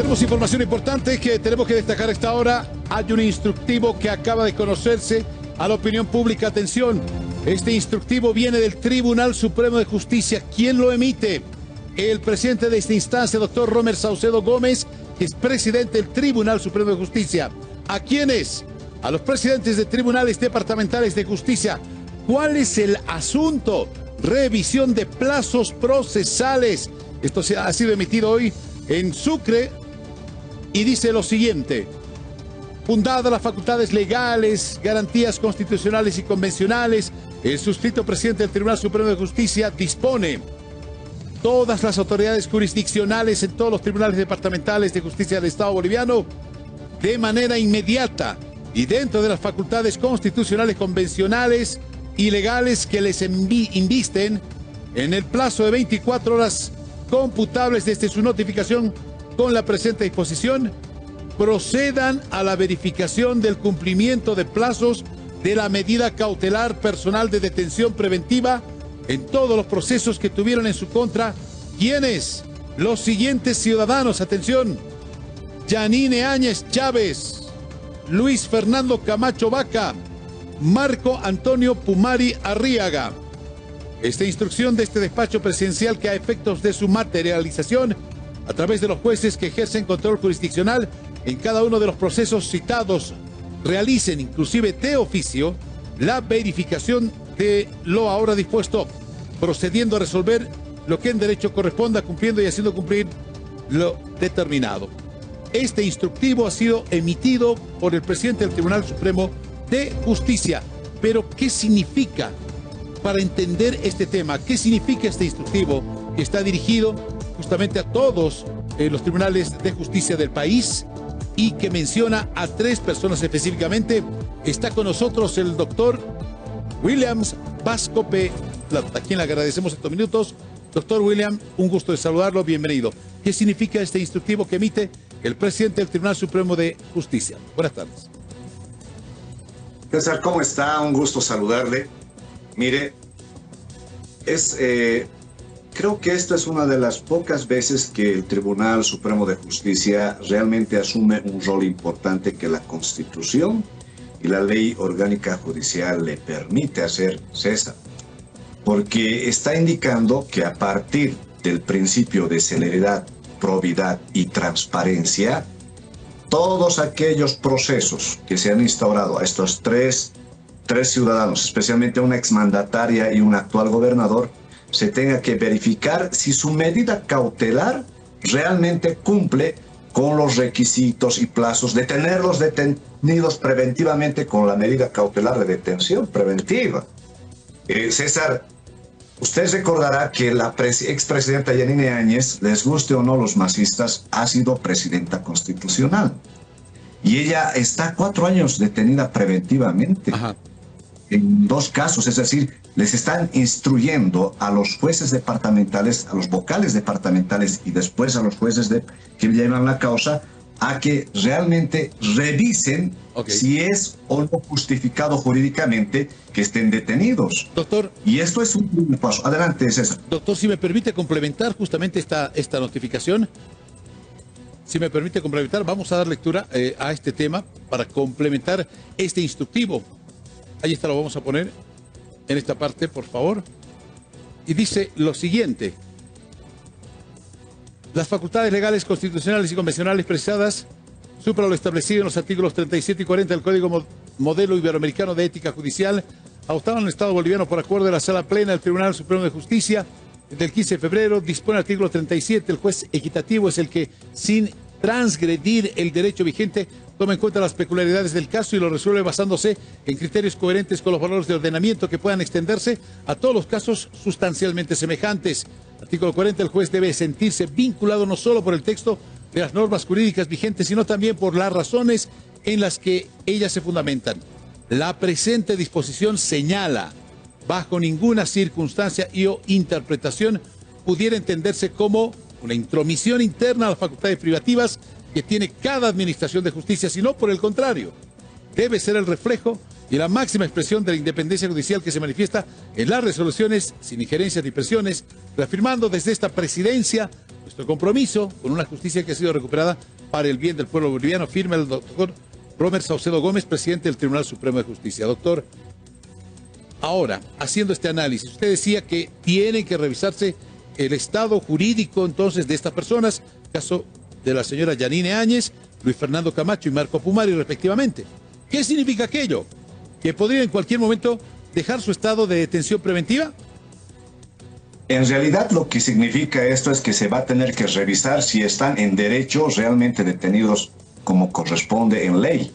Tenemos información importante que tenemos que destacar a esta hora. Hay un instructivo que acaba de conocerse a la opinión pública. Atención, este instructivo viene del Tribunal Supremo de Justicia. ¿Quién lo emite? El presidente de esta instancia, doctor Romer Saucedo Gómez, que es presidente del Tribunal Supremo de Justicia. ¿A quiénes? A los presidentes de tribunales departamentales de justicia. ¿Cuál es el asunto? Revisión de plazos procesales. Esto ha sido emitido hoy en Sucre y dice lo siguiente: fundadas las facultades legales, garantías constitucionales y convencionales, el suscrito presidente del Tribunal Supremo de Justicia dispone: todas las autoridades jurisdiccionales en todos los tribunales departamentales de justicia del Estado boliviano, de manera inmediata y dentro de las facultades constitucionales, convencionales y legales que les invisten, en el plazo de 24 horas computables desde su notificación con la presente disposición, procedan a la verificación del cumplimiento de plazos de la medida cautelar personal de detención preventiva en todos los procesos que tuvieron en su contra. ¿Quiénes? Los siguientes ciudadanos. Atención: Yanine Áñez Chávez, Luis Fernando Camacho Vaca, Marco Antonio Pumari Arriaga. Esta instrucción de este despacho presidencial, que a efectos de su materialización a través de los jueces que ejercen control jurisdiccional en cada uno de los procesos citados, realicen inclusive de oficio la verificación de lo ahora dispuesto, procediendo a resolver lo que en derecho corresponda, cumpliendo y haciendo cumplir lo determinado. Este instructivo ha sido emitido por el presidente del Tribunal Supremo de Justicia. Pero, ¿qué significa? Para entender este tema, ¿qué significa este instructivo que está dirigido justamente a todos los tribunales de justicia del país y que menciona a 3 personas específicamente? Está con nosotros el doctor Williams Vázquez, a quien le agradecemos estos minutos. Doctor William, un gusto de saludarlo, bienvenido. ¿Qué significa este instructivo que emite el presidente del Tribunal Supremo de Justicia? Buenas tardes. César, ¿cómo está? Un gusto saludarle. Mire, creo que esta es una de las pocas veces que el Tribunal Supremo de Justicia realmente asume un rol importante que la Constitución y la Ley Orgánica Judicial le permite hacer, César, porque está indicando que a partir del principio de celeridad, probidad y transparencia, todos aquellos procesos que se han instaurado a estos tres ciudadanos, especialmente una exmandataria y un actual gobernador, se tenga que verificar si su medida cautelar realmente cumple con los requisitos y plazos de tenerlos detenidos preventivamente con la medida cautelar de detención preventiva. César, usted recordará que la expresidenta Yanine Áñez, les guste o no los masistas, ha sido presidenta constitucional. Y ella está 4 años detenida preventivamente. Ajá. En 2 casos, es decir, les están instruyendo a los jueces departamentales, a los vocales departamentales y después a los jueces que llevan la causa, a que realmente revisen si es o no justificado jurídicamente que estén detenidos. Doctor. Y esto es un primer paso. Adelante, César. Doctor, si me permite complementar justamente esta notificación. Si me permite complementar, vamos a dar lectura a este tema para complementar este instructivo. Ahí está, lo vamos a poner en esta parte, por favor. Y dice lo siguiente: las facultades legales, constitucionales y convencionales precisadas supra lo establecido en los artículos 37 y 40 del Código Modelo Iberoamericano de Ética Judicial, adoptado en el Estado boliviano por acuerdo de la Sala Plena del Tribunal Supremo de Justicia del 15 de febrero, dispone el artículo 37, el juez equitativo es el que, sin transgredir el derecho vigente, toma en cuenta las peculiaridades del caso y lo resuelve basándose en criterios coherentes con los valores de ordenamiento que puedan extenderse a todos los casos sustancialmente semejantes. Artículo 40, el juez debe sentirse vinculado no solo por el texto de las normas jurídicas vigentes, sino también por las razones en las que ellas se fundamentan. La presente disposición señala: bajo ninguna circunstancia y o interpretación pudiera entenderse como una intromisión interna a las facultades privativas que tiene cada administración de justicia, sino por el contrario, debe ser el reflejo y la máxima expresión de la independencia judicial que se manifiesta en las resoluciones sin injerencias ni presiones, reafirmando desde esta presidencia nuestro compromiso con una justicia que ha sido recuperada para el bien del pueblo boliviano. Firma el doctor Romer Saucedo Gómez, presidente del Tribunal Supremo de Justicia. Doctor, ahora, haciendo este análisis, usted decía que tiene que revisarse el estado jurídico entonces de estas personas, caso de la señora Yanine Áñez, Luis Fernando Camacho y Marco Pumari respectivamente. ¿Qué significa aquello? ¿Que podría en cualquier momento dejar su estado de detención preventiva? En realidad lo que significa esto es que se va a tener que revisar si están en derecho realmente detenidos como corresponde en ley.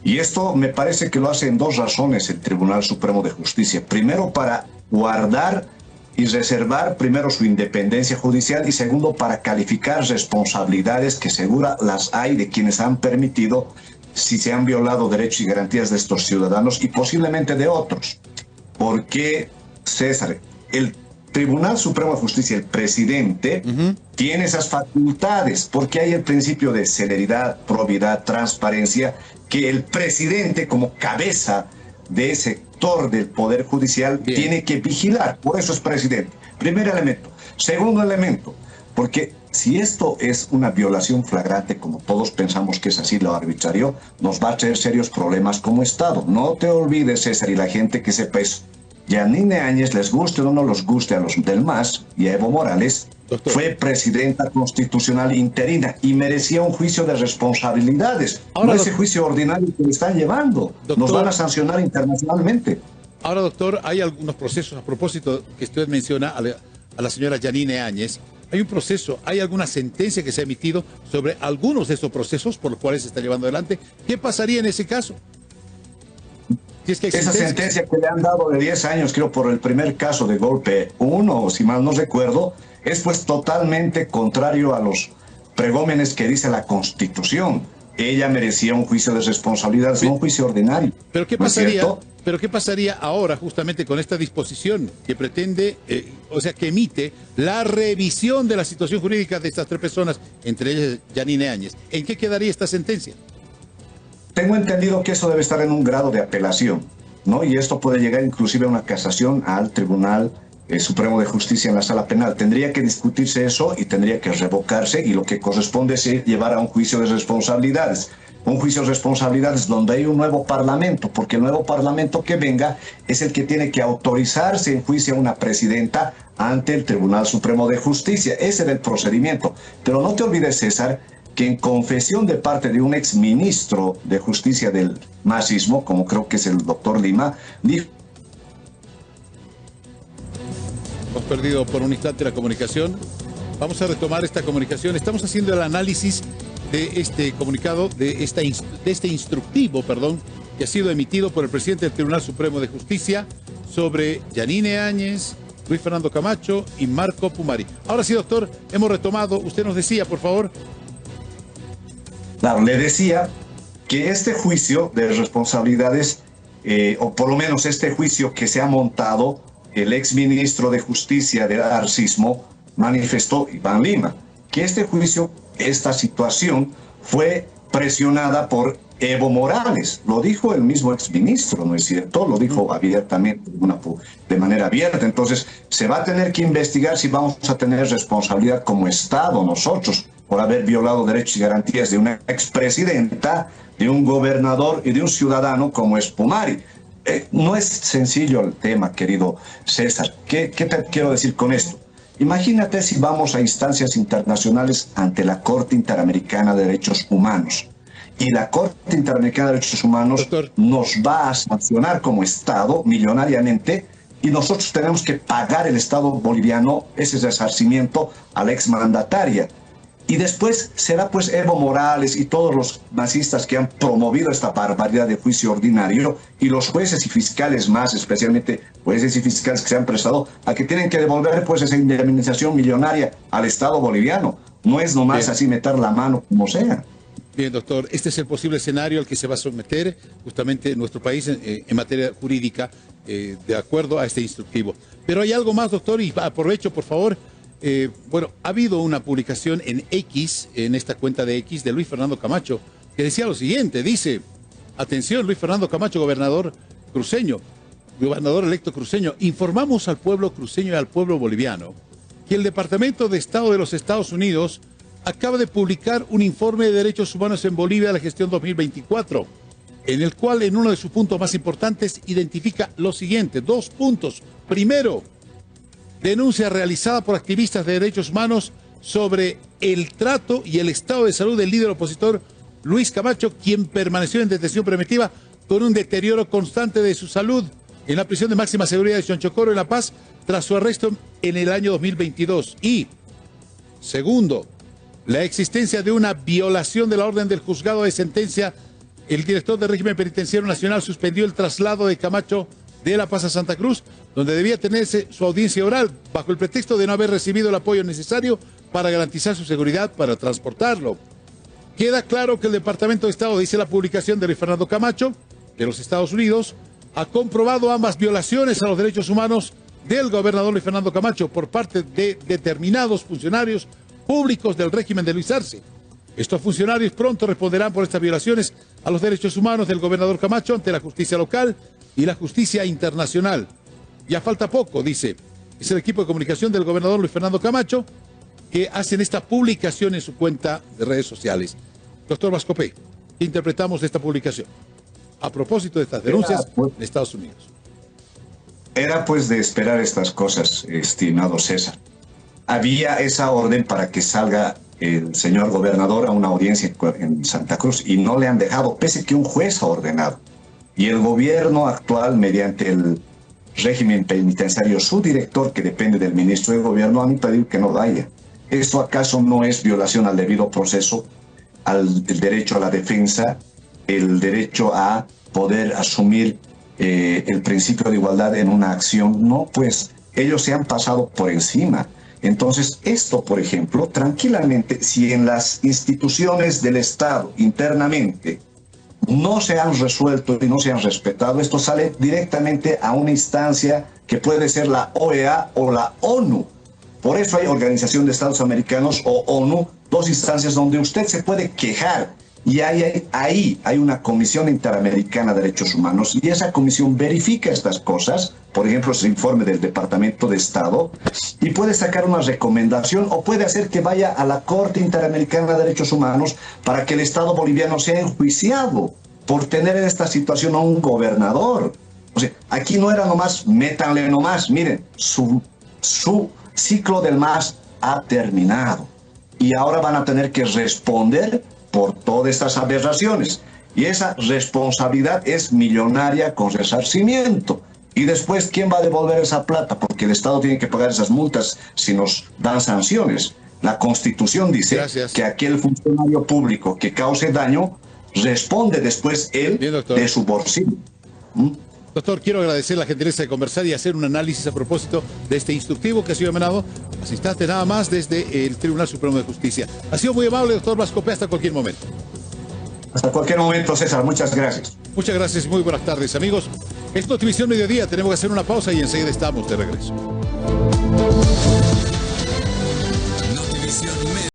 Y esto me parece que lo hace en dos razones el Tribunal Supremo de Justicia. Primero, para guardar y reservar primero su independencia judicial y segundo, para calificar responsabilidades que segura las hay de quienes han permitido si se han violado derechos y garantías de estos ciudadanos y posiblemente de otros. Porque, César, el Tribunal Supremo de Justicia, el presidente, tiene esas facultades, porque hay el principio de celeridad, probidad, transparencia, que el presidente como cabeza de ese sector del Poder Judicial tiene que vigilar. Por eso es presidente. Primer elemento. Segundo elemento, porque si esto es una violación flagrante, como todos pensamos que es así, lo arbitrario, nos va a traer serios problemas como Estado. No te olvides, César, y la gente que sepa eso. Yanine Áñez, les guste o no les guste a los del MAS y a Evo Morales, doctor, fue presidenta constitucional interina y merecía un juicio de responsabilidades. Ahora, no ese juicio ordinario que le están llevando. Doctor, nos van a sancionar internacionalmente. Ahora, doctor, hay algunos procesos, a propósito que usted menciona a la señora Yanine Áñez. Hay un proceso, hay alguna sentencia que se ha emitido sobre algunos de estos procesos por los cuales se está llevando adelante. ¿Qué pasaría en ese caso? Si es que esa sentencia que le han dado de 10 años, creo, por el primer caso de golpe 1, si mal no recuerdo, es pues totalmente contrario a los pregómenes que dice la Constitución. Ella merecía un juicio de responsabilidad, no un juicio ordinario. ¿Pero qué pasaría? ¿Pero qué pasaría ahora justamente con esta disposición que pretende, que emite la revisión de la situación jurídica de estas tres personas, entre ellas Yanine Áñez? ¿En qué quedaría esta sentencia? Tengo entendido que eso debe estar en un grado de apelación, ¿no? Y esto puede llegar inclusive a una casación al Tribunal Supremo de Justicia en la Sala Penal. Tendría que discutirse eso y tendría que revocarse, y lo que corresponde es llevar a un juicio de responsabilidades. Un juicio de responsabilidades donde hay un nuevo parlamento, porque el nuevo parlamento que venga es el que tiene que autorizarse en juicio a una presidenta ante el Tribunal Supremo de Justicia. Ese era el procedimiento. Pero no te olvides, César, que en confesión de parte de un exministro de Justicia del masismo, como creo que es el doctor Lima, dijo... Hemos perdido por un instante la comunicación. Vamos a retomar esta comunicación. Estamos haciendo el análisis de este comunicado, de este instructivo, que ha sido emitido por el presidente del Tribunal Supremo de Justicia sobre Yanine Áñez, Luis Fernando Camacho y Marco Pumari. Ahora sí, doctor, hemos retomado. Usted nos decía, por favor... Claro, le decía que este juicio de responsabilidades, o por lo menos este juicio que se ha montado, el exministro de Justicia del arcismo manifestó, Iván Lima, que este juicio, esta situación, fue presionada por Evo Morales. Lo dijo el mismo exministro, ¿no es cierto? Lo dijo abiertamente, de manera abierta. Entonces, se va a tener que investigar si vamos a tener responsabilidad como Estado nosotros por haber violado derechos y garantías de una expresidenta, de un gobernador y de un ciudadano como es Pumari. No es sencillo el tema, querido César. ¿Qué te quiero decir con esto? Imagínate si vamos a instancias internacionales ante la Corte Interamericana de Derechos Humanos. Y la Corte Interamericana de Derechos Humanos, doctor, nos va a sancionar como Estado millonariamente, y nosotros tenemos que pagar el Estado boliviano ese resarcimiento a la exmandataria. Y después será pues Evo Morales y todos los masistas que han promovido esta barbaridad de juicio ordinario, y los jueces y fiscales más, especialmente jueces y fiscales que se han prestado a que tienen que devolver pues esa indemnización millonaria al Estado boliviano. No es nomás así meter la mano como sea. Bien, doctor, este es el posible escenario al que se va a someter justamente nuestro país en materia jurídica, de acuerdo a este instructivo. Pero hay algo más, doctor, y aprovecho, por favor. Ha habido una publicación en X, en esta cuenta de X, de Luis Fernando Camacho, que decía lo siguiente, dice, atención, Luis Fernando Camacho, gobernador electo cruceño, informamos al pueblo cruceño y al pueblo boliviano que el Departamento de Estado de los Estados Unidos acaba de publicar un informe de derechos humanos en Bolivia de la gestión 2024, en el cual en uno de sus puntos más importantes identifica lo siguiente, 2 puntos. Primero, denuncia realizada por activistas de derechos humanos sobre el trato y el estado de salud del líder opositor Luis Camacho, quien permaneció en detención preventiva con un deterioro constante de su salud en la prisión de máxima seguridad de Chonchocoro en La Paz tras su arresto en el año 2022. Y, segundo, la existencia de una violación de la orden del juzgado de sentencia. El director del régimen penitenciario nacional suspendió el traslado de Camacho de La Paz a Santa Cruz, donde debía tenerse su audiencia oral, bajo el pretexto de no haber recibido el apoyo necesario para garantizar su seguridad para transportarlo. Queda claro que el Departamento de Estado, dice la publicación de Luis Fernando Camacho, de los Estados Unidos, ha comprobado ambas violaciones a los derechos humanos del gobernador Luis Fernando Camacho por parte de determinados funcionarios públicos del régimen de Luis Arce. Estos funcionarios pronto responderán por estas violaciones a los derechos humanos del gobernador Camacho ante la justicia local y la justicia internacional. Ya falta poco, dice. Es el equipo de comunicación del gobernador Luis Fernando Camacho que hacen esta publicación en su cuenta de redes sociales. Doctor Vascopé, ¿qué interpretamos de esta publicación? A propósito de estas denuncias en Estados Unidos. Era pues de esperar estas cosas, estimado César. Había esa orden para que salga el señor gobernador a una audiencia en Santa Cruz y no le han dejado, pese que un juez ha ordenado. Y el gobierno actual, mediante el régimen penitenciario, su director, que depende del ministro de gobierno, han impedido que no vaya. ¿Esto acaso no es violación al debido proceso, al derecho a la defensa, el derecho a poder asumir el principio de igualdad en una acción? No, pues ellos se han pasado por encima. Entonces, esto, por ejemplo, tranquilamente, si en las instituciones del Estado internamente no se han resuelto y no se han respetado, esto sale directamente a una instancia que puede ser la OEA o la ONU. Por eso hay Organización de Estados Americanos o ONU, 2 instancias donde usted se puede quejar. Y ahí hay una Comisión Interamericana de Derechos Humanos y esa comisión verifica estas cosas, por ejemplo, ese informe del Departamento de Estado, y puede sacar una recomendación o puede hacer que vaya a la Corte Interamericana de Derechos Humanos para que el Estado boliviano sea enjuiciado por tener en esta situación a un gobernador. O sea, aquí no era nomás, métanle nomás, miren, su ciclo del MAS ha terminado y ahora van a tener que responder por todas estas aberraciones. Y esa responsabilidad es millonaria con resarcimiento. Y después, ¿quién va a devolver esa plata? Porque el Estado tiene que pagar esas multas si nos dan sanciones. La Constitución dice que aquel funcionario público que cause daño responde después él de su bolsillo. Doctor, quiero agradecer la gentileza de conversar y hacer un análisis a propósito de este instructivo que ha sido emanado hace instantes nada más desde el Tribunal Supremo de Justicia. Ha sido muy amable, doctor Vascopé, hasta cualquier momento. Hasta cualquier momento, César. Muchas gracias. Muchas gracias y muy buenas tardes, amigos. Es Notivisión Mediodía. Tenemos que hacer una pausa y enseguida estamos de regreso.